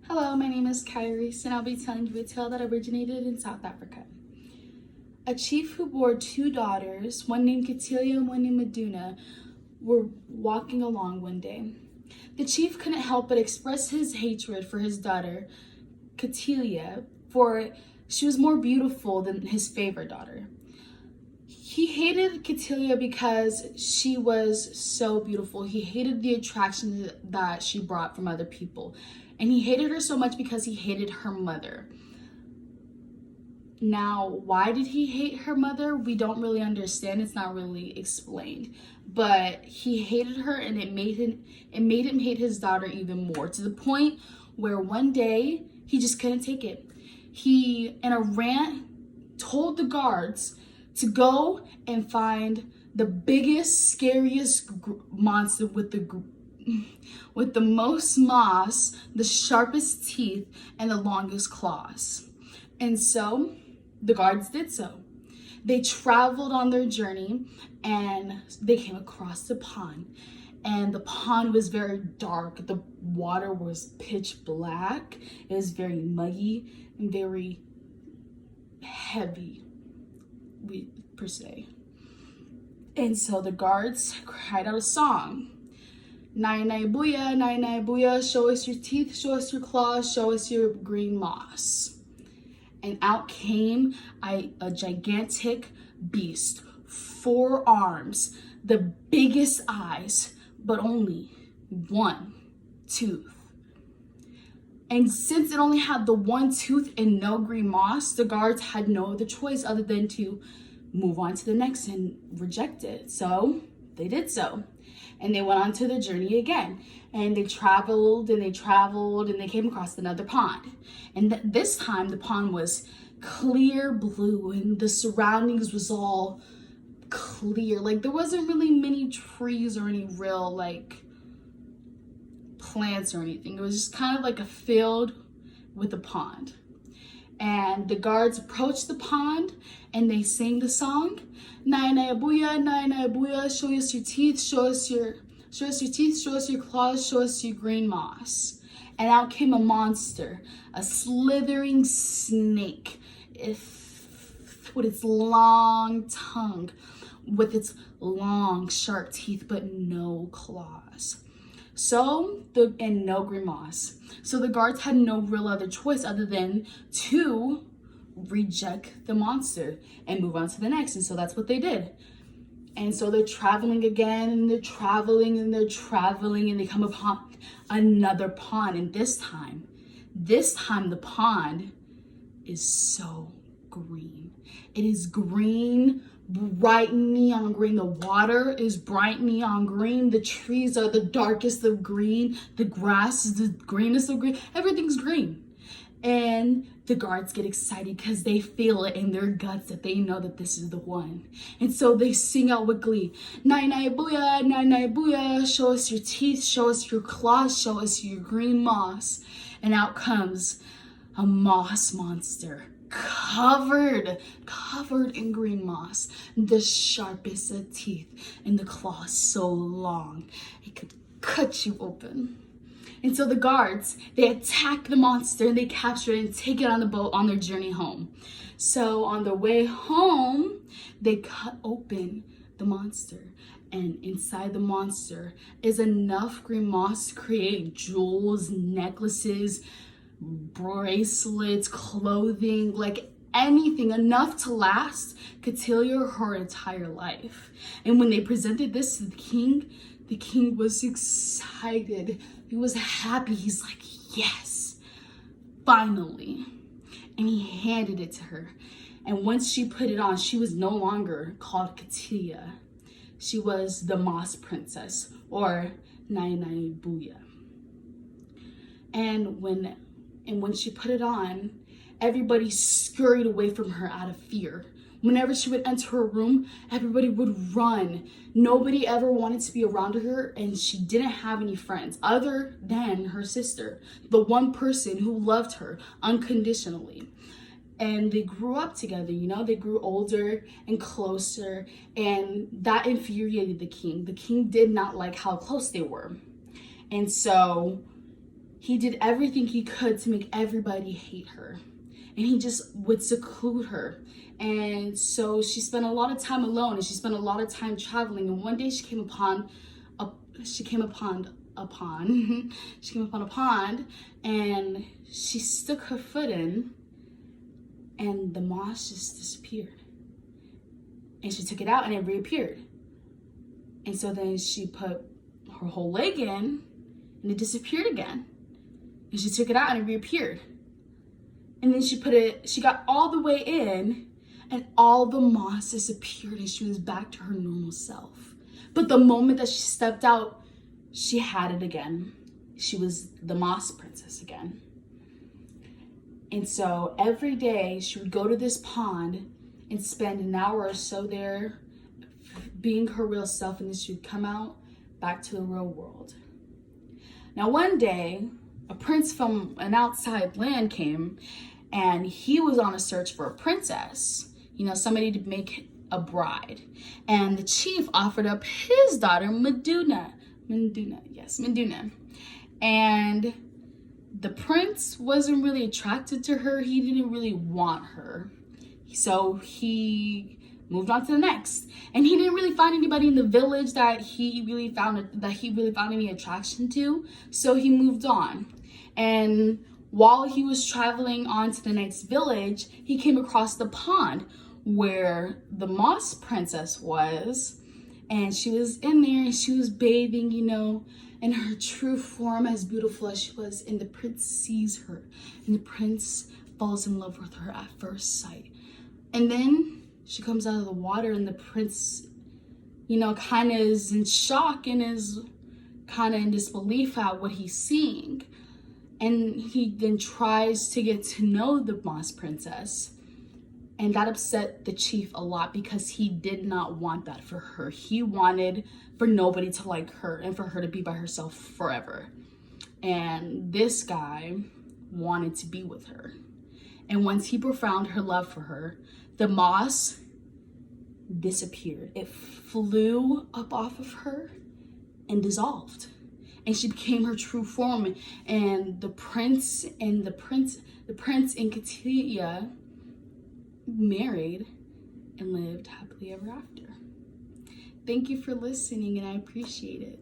Hello, my name is Kyrese, and I'll be telling you a tale that originated in South Africa. A chief who bore two daughters, one named Katilia and one named Meduna, were walking along one day. The chief couldn't help but express his hatred for his daughter, Katilia, for she was more beautiful than his favorite daughter. He hated Katilia because she was so beautiful. He hated the attraction that she brought from other people. And he hated her so much because he hated her mother. Now, why did he hate her mother? We don't really understand. It's not really explained. But he hated her, and it made him hate his daughter even more, to the point where one day he just couldn't take it. He, in a rant, told the guards to go and find the biggest, scariest monster with the most moss, the sharpest teeth, and the longest claws. And so the guards did so. They traveled on their journey and they came across the pond. And the pond was very dark. The water was pitch black. It was very muggy and very heavy, per se. And so the guards cried out a song. Nya-Nya Buya, show us your teeth, show us your claws, show us your green moss. And out came a gigantic beast, 4 arms, the biggest eyes, but only one tooth. And since it only had the one tooth and no green moss, the guards had no other choice other than to move on to the next and reject it. So they did so. And they went on to the journey again. And they traveled and they traveled and they came across another pond. And this time the pond was clear blue and the surroundings was all clear. Like there wasn't really many trees or any real plants or anything. It was just kind of like a field with a pond. And the guards approached the pond and they sang the song, Nya-Nya Buya, show us your teeth, show us your teeth, show us your claws, show us your green moss. And out came a monster, a slithering snake, with its long tongue, with its long sharp teeth, but no claws. And no green moss. So the guards had no real other choice other than to reject the monster and move on to the next. And so that's what they did. And so they're traveling again, and they're traveling and they're traveling, and they come upon another pond. And this time the pond is so green. It is green, bright neon green. The water is bright neon green. The trees are the darkest of green. The grass is the greenest of green. Everything's green. And the guards get excited because they feel it in their guts that they know that this is the one. And so they sing out with glee, Nya-Nya Buya, show us your teeth, show us your claws, show us your green moss. And out comes a moss monster, covered in green moss, the sharpest of teeth, and the claws so long it could cut you open. And so the guards, they attack the monster and they capture it and take it on the boat on their journey home. So on their way home, they cut open the monster, and inside the monster is enough green moss to create jewels, necklaces, bracelets, clothing, anything, enough to last Katilia her entire life. And when they presented this to the king was excited. He was happy. He's like, yes, finally. And he handed it to her. And once she put it on, she was no longer called Katilia. She was the Moss Princess, or Nya-Nya Buya. And when she put it on, everybody scurried away from her out of fear. Whenever she would enter a room, everybody would run. Nobody ever wanted to be around her, and she didn't have any friends other than her sister, the one person who loved her unconditionally. And they grew up together, they grew older and closer, and that infuriated the king. The king did not like how close they were. And so he did everything he could to make everybody hate her. And he just would seclude her. And so she spent a lot of time alone, and she spent a lot of time traveling. And one day she came upon a pond, and she stuck her foot in, and the moss just disappeared. And she took it out and it reappeared. And so then she put her whole leg in and it disappeared again. And she took it out and it reappeared. And then she got all the way in and all the moss disappeared and she was back to her normal self. But the moment that she stepped out, she had it again. She was the moss princess again. And so every day she would go to this pond and spend an hour or so there being her real self, and then she would come out back to the real world. Now one day, a prince from an outside land came, and he was on a search for a princess, somebody to make a bride. And the chief offered up his daughter, Meduna. And the prince wasn't really attracted to her. He didn't really want her. So he moved on to the next. And he didn't really find anybody in the village that he really found any attraction to. So he moved on. And while he was traveling on to the next village, he came across the pond where the moss princess was. And she was in there and she was bathing, in her true form, as beautiful as she was. And the prince sees her, and the prince falls in love with her at first sight. And then she comes out of the water, and the prince, kind of is in shock and is kind of in disbelief at what he's seeing. And he then tries to get to know the moss princess. And that upset the chief a lot because he did not want that for her. He wanted for nobody to like her and for her to be by herself forever. And this guy wanted to be with her. And once he found her love for her, the moss disappeared. It flew up off of her and dissolved. And she became her true form. And the prince and Katia married and lived happily ever after. Thank you for listening, and I appreciate it.